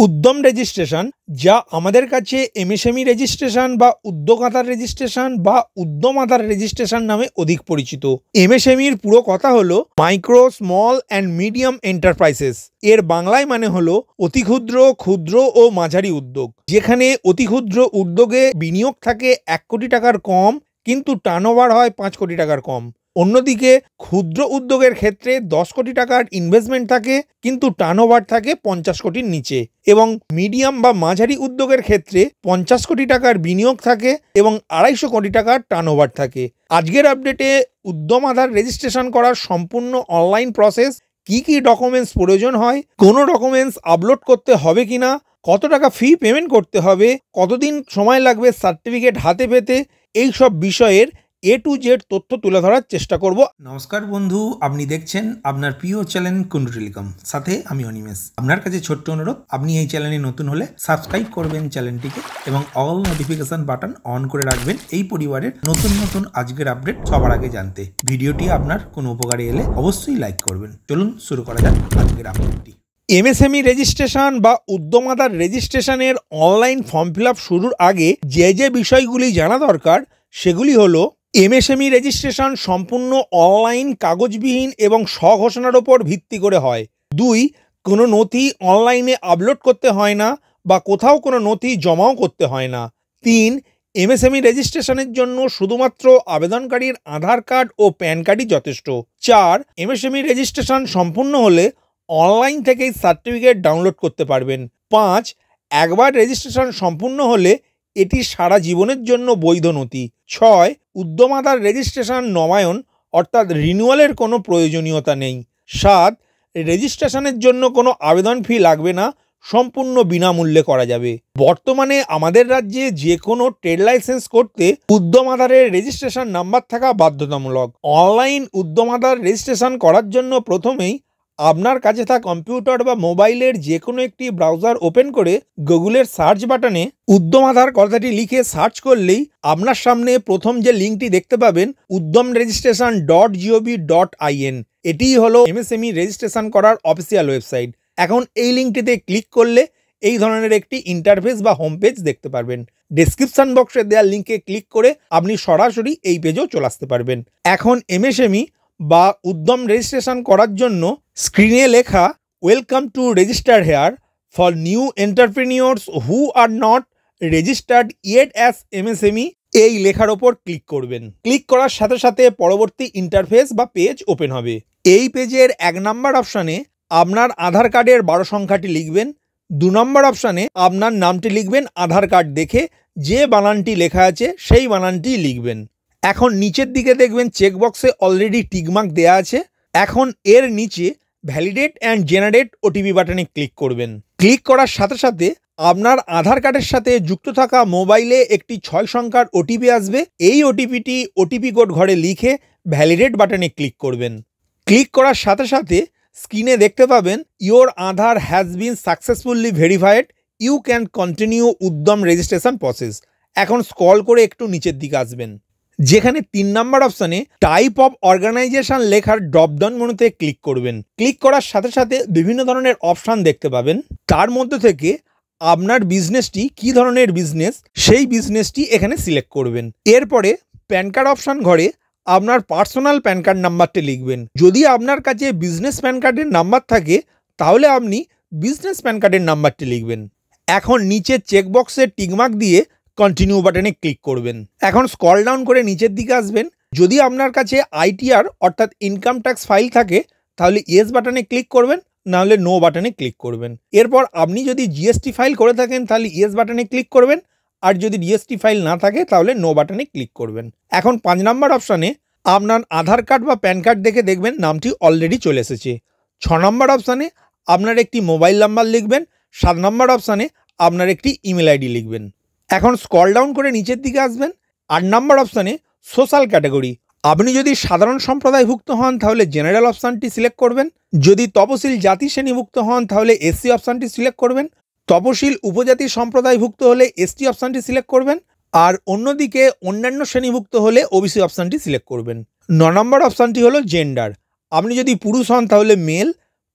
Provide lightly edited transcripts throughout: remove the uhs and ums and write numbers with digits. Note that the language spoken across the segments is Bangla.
উদ্যম রেজিস্ট্রেশন, যা আমাদের কাছে এমএসএমই রেজিস্ট্রেশন বা উদ্যোক্তার রেজিস্ট্রেশন বা উদ্যমাতার রেজিস্ট্রেশন নামে অধিক পরিচিত। এমএসএমইর পুরো কথা হলো micro, small and medium enterprises. এর বাংলায় মানে হলো অতি ক্ষুদ্র, ক্ষুদ্র ও মাঝারি উদ্যোগ। যেখানে অতি ক্ষুদ্র উদ্যোগে বিনিয়োগ থাকে 1 কোটি টাকার কম, কিন্তু টার্নওভার হয় 5 কোটি টাকার কম। অন্যদিকে ক্ষুদ্র উদ্যোগের ক্ষেত্রে 10 কোটি টাকার ইনভেস্টমেন্ট থাকে, কিন্তু টার্নওভার থাকে 50 কোটির নিচে। এবং মিডিয়াম বা মাঝারি উদ্যোগের ক্ষেত্রে 50 কোটি টাকার বিনিয়োগ থাকে এবং 250 কোটি টাকার টার্নওভার থাকে। আজকের আপডেটে উদ্যম আধার রেজিস্ট্রেশন করার সম্পূর্ণ অনলাইন প্রসেস, কি কি ডকুমেন্টস প্রয়োজন হয়, কোনো ডকুমেন্টস আপলোড করতে হবে কিনা, কত টাকা ফি পেমেন্ট করতে হবে, কতদিন সময় লাগবে সার্টিফিকেট হাতে পেতে, এই সব বিষয়ের A to Z তথ্য তুলে ধরার চেষ্টা করব। নমস্কার বন্ধু, আপনি দেখছেন আপনার প্রিয় চ্যানেল কুন্ডু টেলিকম, সাথে আমি অনিমেষ। আপনার কাছে ছোট্ট অনুরোধ, আপনি এই চ্যানেলে নতুন হলে সাবস্ক্রাইব করবেন চ্যানেলটিকে এবং অল নোটিফিকেশন বাটন অন করে রাখবেন এই পরিবারের নতুন নতুন আজকের আপডেট সবার আগে জানতে। ভিডিওটি আপনার কোনো উপকারে এলে অবশ্যই লাইক করবেন। চলুন শুরু করা যাক আজকের আপডেটটি। এমএসএমই রেজিস্ট্রেশন বা উদ্যমাতার রেজিস্ট্রেশনের অনলাইন ফর্ম ফিল আপ শুরুর আগে যে যে বিষয়গুলি জানা দরকার সেগুলি হলো: এমএসএমই রেজিস্ট্রেশন সম্পূর্ণ অনলাইন, কাগজবিহীন এবং স্বঘোষণার ওপর ভিত্তি করে হয়। 2, কোনো নথি অনলাইনে আপলোড করতে হয় না বা কোথাও কোনো নথি জমাও করতে হয় না। 3, এমএসএমই রেজিস্ট্রেশনের জন্য শুধুমাত্র আবেদনকারীর আধার কার্ড ও প্যান কার্ডই যথেষ্ট। 4, এমএসএমই রেজিস্ট্রেশন সম্পূর্ণ হলে অনলাইন থেকেই সার্টিফিকেট ডাউনলোড করতে পারবেন। 5, একবার রেজিস্ট্রেশন সম্পূর্ণ হলে এটি সারা জীবনের জন্য বৈধ নথি। 6, উদ্যম আধার রেজিস্ট্রেশন নবায়ন অর্থাৎ রিনিউয়ালের কোনো প্রয়োজনীয়তা নেই। 7, রেজিস্ট্রেশনের জন্য কোনো আবেদন ফি লাগবে না, সম্পূর্ণ বিনামূল্যে করা যাবে। বর্তমানে আমাদের রাজ্যে যে কোনো ট্রেড লাইসেন্স করতে উদ্যম আধারের রেজিস্ট্রেশন নাম্বার থাকা বাধ্যতামূলক। অনলাইন উদ্যম আধার রেজিস্ট্রেশন করার জন্য প্রথমেই আপনার কাছে থাকা কম্পিউটার বা মোবাইলের যে কোনো একটি ব্রাউজার ওপেন করে গুগলের সার্চ বাটনে উদ্যম আধার কথাটি লিখে সার্চ করলেই আপনার সামনে প্রথম যে লিঙ্কটি দেখতে পাবেন uddamregistration.gov.in, এটিই হলো এমএসএমই রেজিস্ট্রেশন করার অফিসিয়াল ওয়েবসাইট। এখন এই লিঙ্কটিতে ক্লিক করলে এই ধরনের একটি ইন্টারফেস বা হোম পেজ দেখতে পারবেন। ডেসক্রিপশন বক্সে দেওয়া লিঙ্কে ক্লিক করে আপনি সরাসরি এই পেজেও চলে আসতে পারবেন। এখন এমএসএমই বা উদ্যম রেজিস্ট্রেশন করার জন্য স্ক্রিনে লেখা welcome to register here for new entrepreneurs who are not registered yet as MSME, এই লেখার ওপর ক্লিক করবেন। ক্লিক করার সাথে সাথে পরবর্তী ইন্টারফেস বা পেজ ওপেন হবে। এই পেজের 1 নম্বর অপশানে আপনার আধার কার্ডের 12 সংখ্যাটি লিখবেন। 2 নম্বর অপশানে আপনার নামটি লিখবেন আধার কার্ড দেখে, যে বানানটি লেখা আছে সেই বানানটি লিখবেন। এখন নিচের দিকে দেখবেন চেকবক্সে অলরেডি টিকমার্ক দেওয়া আছে। এখন এর নিচে ভ্যালিডেট অ্যান্ড জেনারেট ওটিপি বাটনে ক্লিক করবেন। ক্লিক করার সাথে সাথে আপনার আধার কার্ডের সাথে যুক্ত থাকা মোবাইলে একটি 6 সংখ্যার ওটিপি আসবে। এই ওটিপিটি ওটিপি কোড ঘরে লিখে ভ্যালিডেট বাটনে ক্লিক করবেন। ক্লিক করার সাথে সাথে স্ক্রিনে দেখতে পাবেন your Aadhaar has been successfully verified, you can continue Udyam registration process. এখন স্ক্রল করে একটু নিচের দিকে আসবেন, যেখানে 3 নম্বর অপশানে টাইপ অফ অর্গানাইজেশন লেখার ড্রপডাউন মেনুতে ক্লিক করবেন। ক্লিক করার সাথে সাথে বিভিন্ন ধরনের অপশান দেখতে পাবেন। তার মধ্যে থেকে আপনার বিজনেসটি কী ধরনের বিজনেস, সেই বিজনেসটি এখানে সিলেক্ট করবেন। এরপরে প্যান কার্ড অপশান ঘরে আপনার পার্সোনাল প্যান কার্ড নাম্বারটি লিখবেন। যদি আপনার কাছে বিজনেস প্যান কার্ডের নাম্বার থাকে তাহলে আপনি বিজনেস প্যান কার্ডের নাম্বারটি লিখবেন। এখন নিচে চেকবক্সে টিকমার্ক দিয়ে কন্টিনিউ বাটনে ক্লিক করবেন। এখন স্ক্রল ডাউন করে নিচের দিকে আসবেন। যদি আপনার কাছে আইটিআর অর্থাৎ ইনকাম ট্যাক্স ফাইল থাকে তাহলে ইয়েস বাটনে ক্লিক করবেন, নাহলে নো বাটনে ক্লিক করবেন। এরপর আপনি যদি জিএসটি ফাইল করে থাকেন তাহলে ইয়েস বাটনে ক্লিক করবেন, আর যদি জিএসটি ফাইল না থাকে তাহলে নো বাটনে ক্লিক করবেন। এখন 5 নম্বর অপশানে আপনার আধার কার্ড বা প্যান কার্ড দেখে দেখবেন নামটি অলরেডি চলে এসেছে। 6 নম্বর অপশানে আপনার একটি মোবাইল নাম্বার লিখবেন। 7 নম্বর অপশানে আপনার একটি ইমেল আইডি লিখবেন। এখন স্ক্রল ডাউন করে নিচের দিকে আসবেন। 8 নম্বর অপশানে সোশ্যাল ক্যাটাগরি, আপনি যদি সাধারণ সম্প্রদায়ভুক্ত হন তাহলে জেনারেল অপশানটি সিলেক্ট করবেন। যদি তপশিল জাতি শ্রেণীভুক্ত হন তাহলে এসসি অপশানটি সিলেক্ট করবেন। তপশিল উপজাতি সম্প্রদায়ভুক্ত হলে এসটি অপশানটি সিলেক্ট করবেন। আর অন্যদিকে অন্যান্য শ্রেণীভুক্ত হলে ওবিসি অপশানটি সিলেক্ট করবেন। 9 নম্বর অপশানটি হলো জেন্ডার, আপনি যদি পুরুষ হন তাহলে মেল,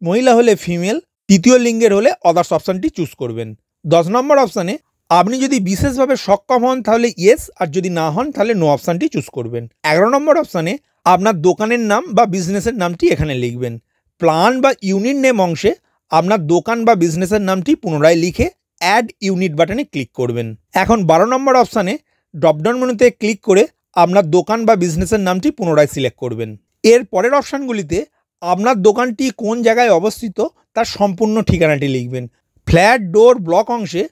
মহিলা হলে ফিমেল, তৃতীয় লিঙ্গের হলে আদার্স অপশানটি চুজ করবেন। 10 নম্বর অপশানে আপনি যদি বিশেষভাবে সক্ষম হন তাহলে ইয়েস, আর যদি না হন তাহলে নো অপশানটি চুজ করবেন। 11 নম্বর অপশানে আপনার দোকানের নাম বা বিজনেসের নামটি এখানে লিখবেন। প্ল্যান বা ইউনিট নেম অংশে আপনার দোকান বা বিজনেসের নামটি পুনরায় লিখে অ্যাড ইউনিট বাটনে ক্লিক করবেন। এখন 12 নম্বর অপশানে ড্রপডাউন মেনুতে ক্লিক করে আপনার দোকান বা বিজনেসের নামটি পুনরায় সিলেক্ট করবেন। এর পরের অপশানগুলিতে আপনার দোকানটি কোন জায়গায় অবস্থিত তার সম্পূর্ণ ঠিকানাটি লিখবেন। ফ্ল্যাট ডোর ব্লক অংশে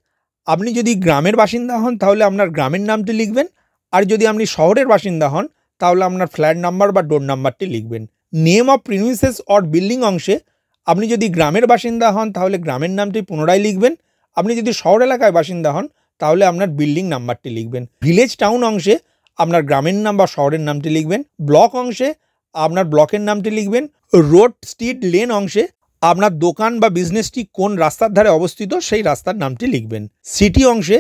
আপনি যদি গ্রামের বাসিন্দা হন তাহলে আপনার গ্রামের নামটি লিখবেন, আর যদি আপনি শহরের বাসিন্দা হন তাহলে আপনার ফ্ল্যাট নাম্বার বা ডোর নাম্বারটি লিখবেন। Name of premises or building অংশে আপনি যদি গ্রামের বাসিন্দা হন তাহলে গ্রামের নামটি পুনরায় লিখবেন, আপনি যদি শহর এলাকায় বাসিন্দা হন তাহলে আপনার বিল্ডিং নাম্বারটি লিখবেন। ভিলেজ টাউন অংশে আপনার গ্রামের নাম বা শহরের নামটি লিখবেন। ব্লক অংশে আপনার ব্লকের নামটি লিখবেন। রোড স্ট্রিট লেন অংশে আপনার দোকান বা বিজনেসটি কোন রাস্তার ধারে অবস্থিত সেই রাস্তার নামটি লিখবেন। সিটি অংশে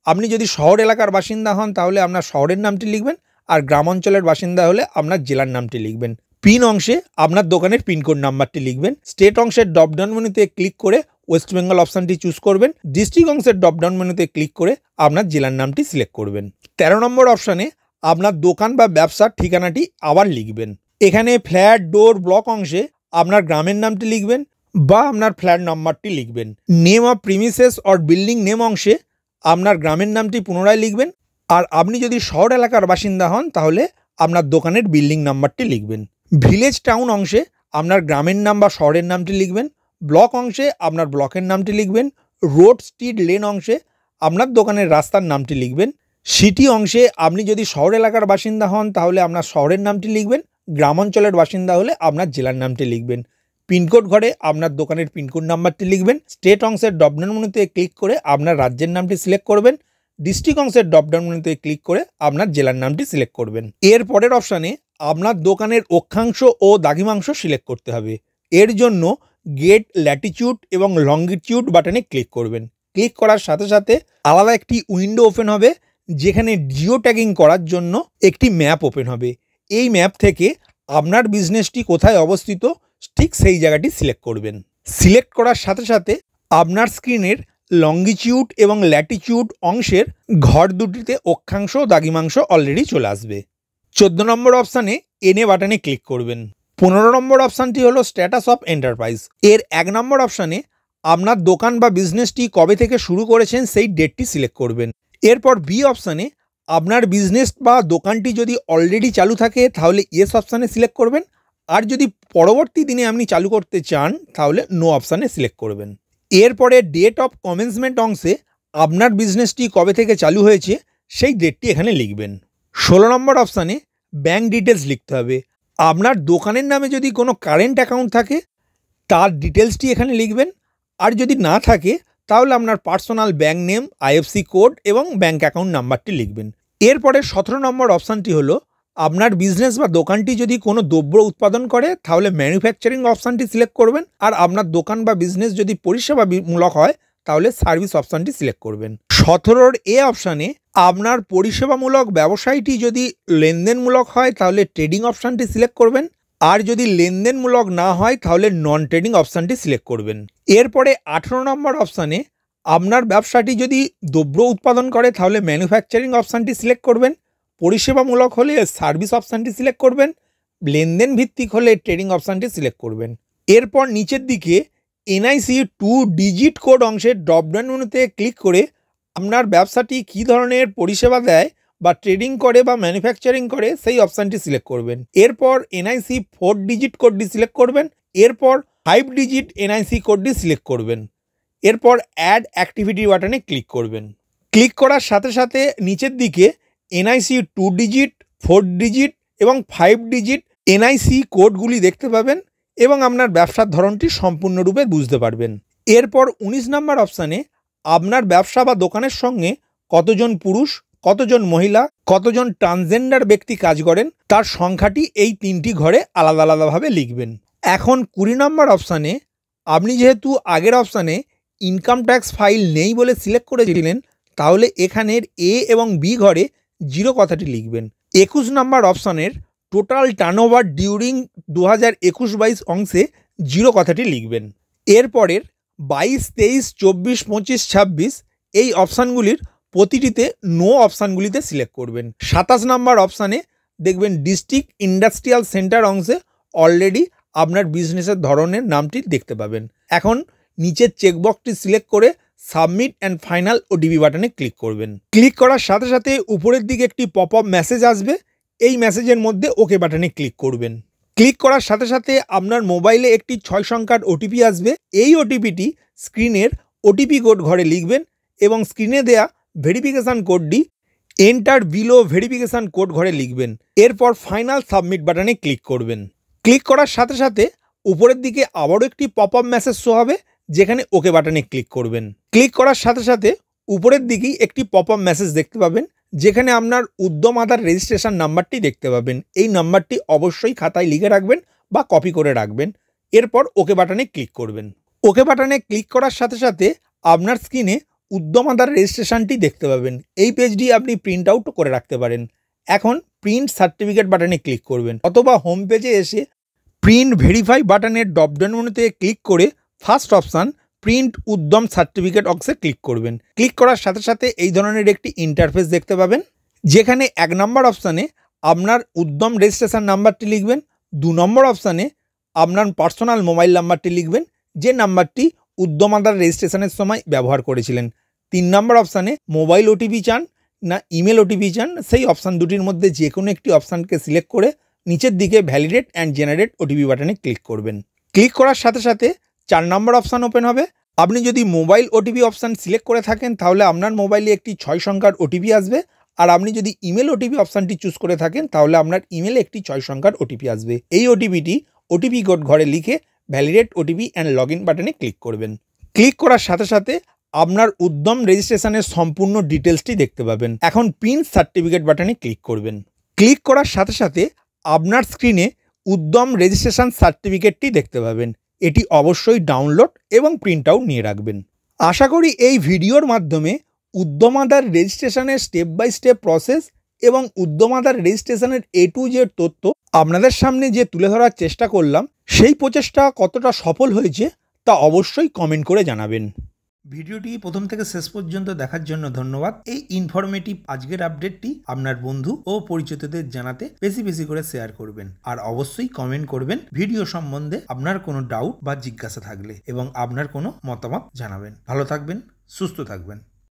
আপনি যদি শহর এলাকার বাসিন্দা হন তাহলে আপনার শহরের নামটি লিখবেন, আর গ্রাম অঞ্চলের বাসিন্দা হলে আপনার জেলার নামটি লিখবেন। পিন অংশে আপনার দোকানের পিনকোড নাম্বারটি লিখবেন। স্টেট অংশের ড্রপডাউন মেনুতে ক্লিক করে ওয়েস্ট বেঙ্গল অপশানটি চুজ করবেন। ডিস্ট্রিক্ট অংশের ড্রপডাউন মেনুতে ক্লিক করে আপনার জেলার নামটি সিলেক্ট করবেন। 13 নম্বর অপশানে আপনার দোকান বা ব্যবসার ঠিকানাটি আবার লিখবেন। এখানে ফ্ল্যাট ডোর ব্লক অংশে আপনার গ্রামের নামটি লিখবেন বা আপনার ফ্ল্যাট নাম্বারটি লিখবেন। Name of premises or building name অংশে আপনার গ্রামের নামটি পুনরায় লিখবেন, আর আপনি যদি শহর এলাকার বাসিন্দা হন তাহলে আপনার দোকানের বিল্ডিং নাম্বারটি লিখবেন। ভিলেজ টাউন অংশে আপনার গ্রামের নাম বা শহরের নামটি লিখবেন। ব্লক অংশে আপনার ব্লকের নামটি লিখবেন। রোড স্ট্রিট লেন অংশে আপনার দোকানের রাস্তার নামটি লিখবেন। সিটি অংশে আপনি যদি শহর এলাকার বাসিন্দা হন তাহলে আপনার শহরের নামটি লিখবেন, গ্রাম অঞ্চলের বাসিন্দা হলে আপনার জেলার নামটি লিখবেন। পিনকোড ঘরে আপনার দোকানের পিনকোড নাম্বারটি লিখবেন। স্টেট অংশের ড্রপডাউন মেনুতে ক্লিক করে আপনার রাজ্যের নামটি সিলেক্ট করবেন। ডিস্ট্রিক্ট অংশের ড্রপডাউন মেনুতে ক্লিক করে আপনার জেলার নামটি সিলেক্ট করবেন। এর পরের অপশানে আপনার দোকানের অক্ষাংশ ও দ্রাঘিমাংশ সিলেক্ট করতে হবে। এর জন্য গেট ল্যাটিটিউড এবং লঙ্গিটিউড বাটনে ক্লিক করবেন। ক্লিক করার সাথে সাথে আলাদা একটি উইন্ডো ওপেন হবে, যেখানে জিও ট্যাগিং করার জন্য একটি ম্যাপ ওপেন হবে। এই ম্যাপ থেকে আপনার বিজনেসটি কোথায় অবস্থিত ঠিক সেই জায়গাটি সিলেক্ট করবেন। সিলেক্ট করার সাথে সাথে আপনার স্ক্রিনের লঙ্গিটিউড এবং ল্যাটিটিউড অংশের ঘর দুটিতে অক্ষাংশ ও দ্রাঘিমাংশ অলরেডি চলে আসবে। 14 নম্বর অপশানে এনএ বাটনে ক্লিক করবেন। 15 নম্বর অপশানটি হলো স্ট্যাটাস অফ এন্টারপ্রাইজ। এর 1 নম্বর অপশানে আপনার দোকান বা বিজনেসটি কবে থেকে শুরু করেছেন সেই ডেটটি সিলেক্ট করবেন। এরপর বি অপশানে আপনার বিজনেস বা দোকানটি যদি অলরেডি চালু থাকে তাহলে ইয়েস অপশানে সিলেক্ট করবেন, আর যদি পরবর্তী দিনে আপনি চালু করতে চান তাহলে নো অপশানে সিলেক্ট করবেন। এরপরে ডেট অফ কমেন্সমেন্ট অংশে আপনার বিজনেসটি কবে থেকে চালু হয়েছে সেই ডেটটি এখানে লিখবেন। 16 নম্বর অপশানে ব্যাঙ্ক ডিটেলস লিখতে হবে। আপনার দোকানের নামে যদি কোনো কারেন্ট অ্যাকাউন্ট থাকে তার ডিটেলসটি এখানে লিখবেন, আর যদি না থাকে তাহলে আপনার personal bank name, IFC code এবং ব্যাঙ্ক অ্যাকাউন্ট নাম্বারটি লিখবেন। এরপরে 17 নম্বর অপশানটি হলো আপনার বিজনেস বা দোকানটি যদি কোনো দ্রব্য উৎপাদন করে তাহলে ম্যানুফ্যাকচারিং অপশানটি সিলেক্ট করবেন, আর আপনার দোকান বা বিজনেস যদি পরিষেবামূলক হয় তাহলে সার্ভিস অপশানটি সিলেক্ট করবেন। 17 এ অপশানে আপনার পরিষেবামূলক ব্যবসায়টি যদি লেনদেনমূলক হয় তাহলে ট্রেডিং অপশানটি সিলেক্ট করবেন, আর যদি লেনদেনমূলক না হয় তাহলে নন ট্রেডিং অপশানটি সিলেক্ট করবেন। এরপরে 18 নম্বর অপশানে আপনার ব্যবসাটি যদি দ্রব্য উৎপাদন করে তাহলে ম্যানুফ্যাকচারিং অপশানটি সিলেক্ট করবেন, পরিষেবামূলক হলে সার্ভিস অপশানটি সিলেক্ট করবেন, লেনদেন ভিত্তিক হলে ট্রেডিং অপশানটি সিলেক্ট করবেন। এরপর নিচের দিকে এনআইসি 2 ডিজিট কোড অংশের ড্রপডাউন মেনুতে ক্লিক করে আপনার ব্যবসাটি কী ধরনের পরিষেবা দেয় বা ট্রেডিং করে বা ম্যানুফ্যাকচারিং করে সেই অপশানটি সিলেক্ট করবেন। এরপর এনআইসি 4 ডিজিট কোডটি সিলেক্ট করবেন। এরপর 5 ডিজিট এনআইসি কোডটি সিলেক্ট করবেন। এরপর অ্যাড অ্যাক্টিভিটি বাটনে ক্লিক করবেন। ক্লিক করার সাথে সাথে নিচের দিকে এনআইসি 2 ডিজিট, 4 ডিজিট এবং 5 ডিজিট এনআইসি কোডগুলি দেখতে পাবেন এবং আপনার ব্যবসার ধরনটি সম্পূর্ণরূপে বুঝতে পারবেন। এরপর 19 নম্বর অপশানে আপনার ব্যবসা বা দোকানের সঙ্গে কতজন পুরুষ, কতজন মহিলা, কতজন ট্রান্সজেন্ডার ব্যক্তি কাজ করেন তার সংখ্যাটি এই 3টি ঘরে আলাদা আলাদাভাবে লিখবেন। এখন 20 নম্বর অপশানে আপনি যেহেতু আগের অপশানে ইনকাম ট্যাক্স ফাইল নেই বলে সিলেক্ট করেছিলেন তাহলে এখানের এ এবং বি ঘরে 0 কথাটি লিখবেন। 21 নম্বর অপশানের টোটাল টার্নওভার ডিউরিং 2021-22 অংশে 0 কথাটি লিখবেন। এরপরের 22, 23, 24, 25, 26 এই অপশানগুলির প্রতিটিতে নো অপশানগুলিতে সিলেক্ট করবেন। 27 নাম্বার অপশানে দেখবেন ডিস্ট্রিক্ট ইন্ডাস্ট্রিয়াল সেন্টার অংশে অলরেডি আপনার বিজনেসের ধরনের নামটি দেখতে পাবেন। এখন নিচের চেকবক্সটি সিলেক্ট করে সাবমিট অ্যান্ড ফাইনাল ওটিপি বাটনে ক্লিক করবেন। ক্লিক করার সাথে সাথে উপরের দিকে একটি পপ আপ মেসেজ আসবে, এই মেসেজের মধ্যে ওকে বাটনে ক্লিক করবেন। ক্লিক করার সাথে সাথে আপনার মোবাইলে একটি 6 সংখ্যার ওটিপি আসবে। এই ওটিপিটি স্ক্রিনের ওটিপি কোড ঘরে লিখবেন এবং স্ক্রিনে দেয়া ভেরিফিকেশান কোডটি এন্টার বিলো ভেরিফিকেশান কোড ঘরে লিখবেন। এরপর ফাইনাল সাবমিট বাটনে ক্লিক করবেন। ক্লিক করার সাথে সাথে উপরের দিকে আবারও একটি পপ আপ মেসেজ শো হবে, যেখানে ওকে বাটনে ক্লিক করবেন। ক্লিক করার সাথে সাথে উপরের দিকেই একটি পপ আপ মেসেজ দেখতে পাবেন, যেখানে আপনার উদ্যম আধার রেজিস্ট্রেশন নাম্বারটি দেখতে পাবেন। এই নাম্বারটি অবশ্যই খাতায় লিখে রাখবেন বা কপি করে রাখবেন। এরপর ওকে বাটনে ক্লিক করবেন। ওকে বাটনে ক্লিক করার সাথে সাথে আপনার স্ক্রিনে উদ্যম আধার রেজিস্ট্রেশনটি দেখতে পাবেন। এই পেজটি আপনি প্রিন্ট আউট করে রাখতে পারেন। এখন প্রিন্ট সার্টিফিকেট বাটনে ক্লিক করবেন, অথবা হোম পেজে এসে প্রিন্ট ভেরিফাই বাটনের ড্রপডাউন মেনুতে ক্লিক করে ফার্স্ট অপশান প্রিন্ট উদ্যম সার্টিফিকেট অংশে ক্লিক করবেন। ক্লিক করার সাথে সাথে এই ধরনের একটি ইন্টারফেস দেখতে পাবেন, যেখানে 1 নম্বর অপশানে আপনার উদ্যম রেজিস্ট্রেশন নাম্বারটি লিখবেন। 2 নম্বর অপশানে আপনার পার্সোনাল মোবাইল নাম্বারটি লিখবেন, যে নাম্বারটি উদ্যম আধার রেজিস্ট্রেশনের সময় ব্যবহার করেছিলেন। 3 নম্বর অপশানে মোবাইল ওটিপি চান না ইমেল ওটিপি চান, সেই অপশান দুটির মধ্যে যে কোনো একটি অপশানকে সিলেক্ট করে নিচের দিকে ভ্যালিডেট অ্যান্ড জেনারেট ওটিপি বাটনে ক্লিক করবেন। ক্লিক করার সাথে সাথে 4 নম্বর অপশান ওপেন হবে। আপনি যদি মোবাইল ওটিপি অপশান সিলেক্ট করে থাকেন, তাহলে আপনার মোবাইলে একটি 6 সংখ্যার ওটিপি আসবে। আর আপনি যদি ইমেল ওটিপি অপশানটি চুজ করে থাকেন, তাহলে আপনার ইমেলে একটি 6 সংখ্যার ওটিপি আসবে। এই ওটিপিটি ওটিপি কোড ঘরে লিখে validate OTP and log in বাটনে ক্লিক করবেন। ক্লিক করার সাথে সাথে আপনার উদ্যম রেজিস্ট্রেশনের সম্পূর্ণ ডিটেলসটি দেখতে পাবেন। এখন প্রিন্ট সার্টিফিকেট বাটনে ক্লিক করবেন। ক্লিক করার সাথে সাথে আপনার স্ক্রিনে উদ্যম রেজিস্ট্রেশন সার্টিফিকেটটি দেখতে পাবেন। এটি অবশ্যই ডাউনলোড এবং প্রিন্ট আউট নিয়ে রাখবেন। আশা করি এই ভিডিওর মাধ্যমে উদ্যম আধার রেজিস্ট্রেশনের স্টেপ বাই স্টেপ প্রসেস এবং উদ্যম আধার রেজিস্ট্রেশনের A to Z তথ্য আপনাদের সামনে যে তুলে ধরার চেষ্টা করলাম, সেই প্রচেষ্টা কতটা সফল হয়েছে তা অবশ্যই কমেন্ট করে জানাবেন। ভিডিওটি প্রথম থেকে শেষ পর্যন্ত দেখার জন্য ধন্যবাদ। এই ইনফরমেটিভ আজকের আপডেটটি আপনার বন্ধু ও পরিচিতদের জানাতে বেশি বেশি করে শেয়ার করবেন, আর অবশ্যই কমেন্ট করবেন ভিডিও সম্বন্ধে আপনার কোনো ডাউট বা জিজ্ঞাসা থাকলে, এবং আপনার কোনো মতামত জানাবেন। ভালো থাকবেন, সুস্থ থাকবেন।